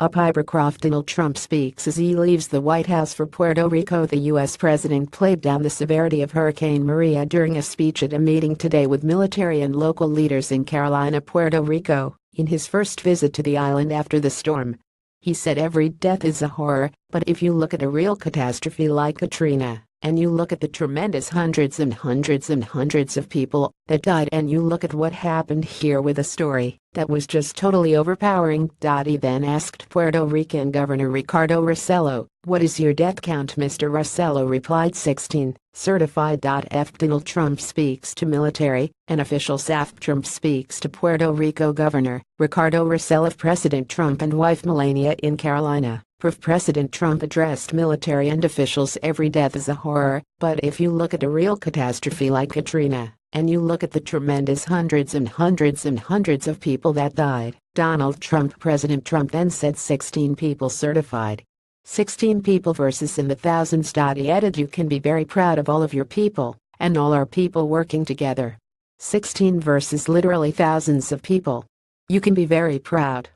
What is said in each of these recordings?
UPIBarcroftDonald Trump speaks as he leaves the White House for Puerto Rico. The U.S. President played down the severity of Hurricane Maria during a speech at a meeting today with military and local leaders in Carolina, Puerto Rico, in his first visit to the island after the storm. He said every death is a horror, but if you look at a real catastrophe like Katrina, and you look at the tremendous hundreds and hundreds and hundreds of people that died, and you look at what happened here with a story that was just totally overpowering. He then asked Puerto Rican Governor Ricardo Rossello, "What is your death count?" Mr. Rossello replied, 16, certified. Donald Trump speaks to military and officials after Trump speaks to Puerto Rico Governor Ricardo Rossello. President Trump and wife Melania in Carolina. President Trump addressed military and officials. Every death is a horror, but if you look at a real catastrophe like Katrina, and you look at the tremendous hundreds and hundreds and hundreds of people that died, Donald Trump. President Trump then said 16 people certified. 16 people versus in the thousands. He added, "You can be very proud of all of your people, and all our people working together." 16 versus literally thousands of people. You can be very proud.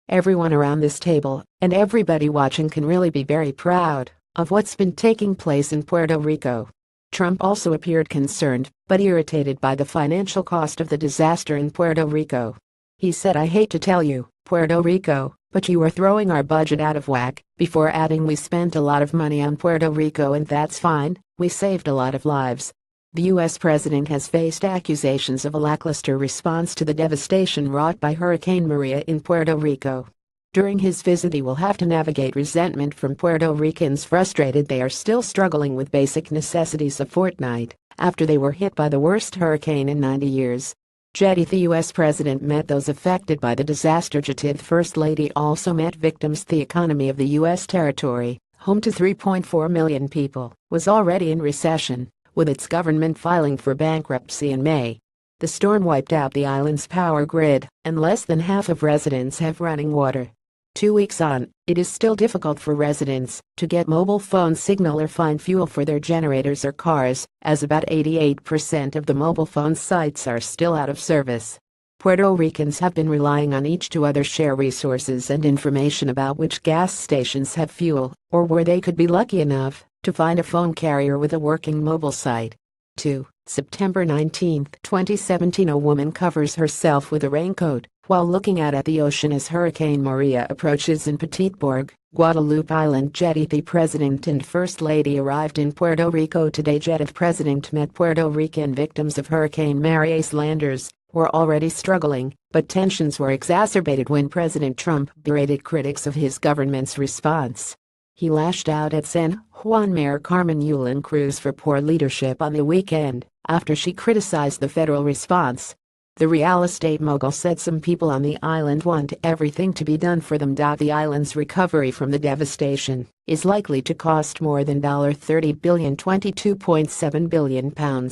Everyone around this table, and everybody watching, can really be very proud of what's been taking place in Puerto Rico. Trump also appeared concerned, but irritated by the financial cost of the disaster in Puerto Rico. He said, "I hate to tell you, Puerto Rico, but you are throwing our budget out of whack," before adding, "We spent a lot of money on Puerto Rico and that's fine, we saved a lot of lives." The U.S. president has faced accusations of a lackluster response to the devastation wrought by Hurricane Maria in Puerto Rico. During his visit, he will have to navigate resentment from Puerto Ricans frustrated they are still struggling with basic necessities a fortnight after they were hit by the worst hurricane in 90 years. The U.S. president met those affected by the disaster. The First Lady also met victims. The economy of the U.S. territory, home to 3.4 million people, was already in recession, with its government filing for bankruptcy in May. The storm wiped out the island's power grid, and less than half of residents have running water. 2 weeks on, it is still difficult for residents to get mobile phone signal or find fuel for their generators or cars, as about 88% of the mobile phone sites are still out of service. Puerto Ricans have been relying on each other to share resources and information about which gas stations have fuel, or where they could be lucky enough to find a phone carrier with a working mobile site. 2. September 19, 2017. A woman covers herself with a raincoat while looking out at the ocean as Hurricane Maria approaches in Petite Bourg, Guadeloupe Island. The President and First Lady arrived in Puerto Rico today. The President met Puerto Rican victims of Hurricane Maria. Islanders were already struggling, but tensions were exacerbated when President Trump berated critics of his government's response. He lashed out at San Juan Mayor Carmen Yulín Cruz for poor leadership on the weekend after she criticized the federal response. The real estate mogul said some people on the island want everything to be done for them. The island's recovery from the devastation is likely to cost more than $30 billion, £22.7 billion.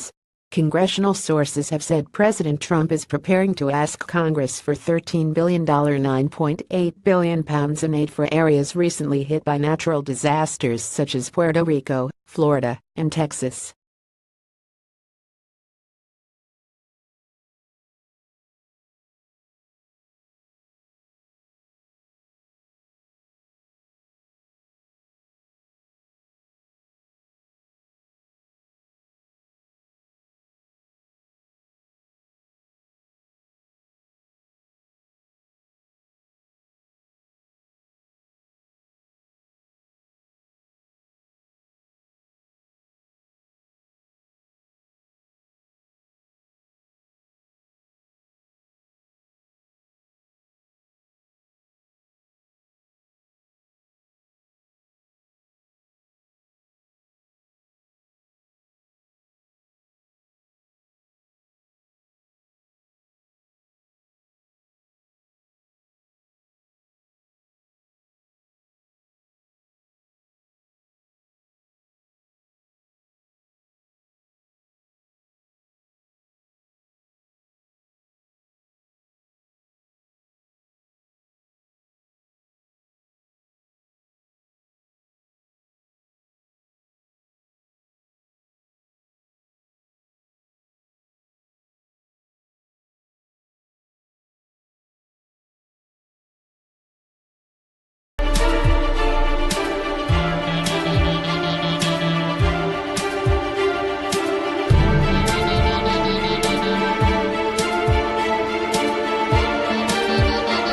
Congressional sources have said President Trump is preparing to ask Congress for $13 billion, £9.8 billion in aid for areas recently hit by natural disasters such as Puerto Rico, Florida, and Texas.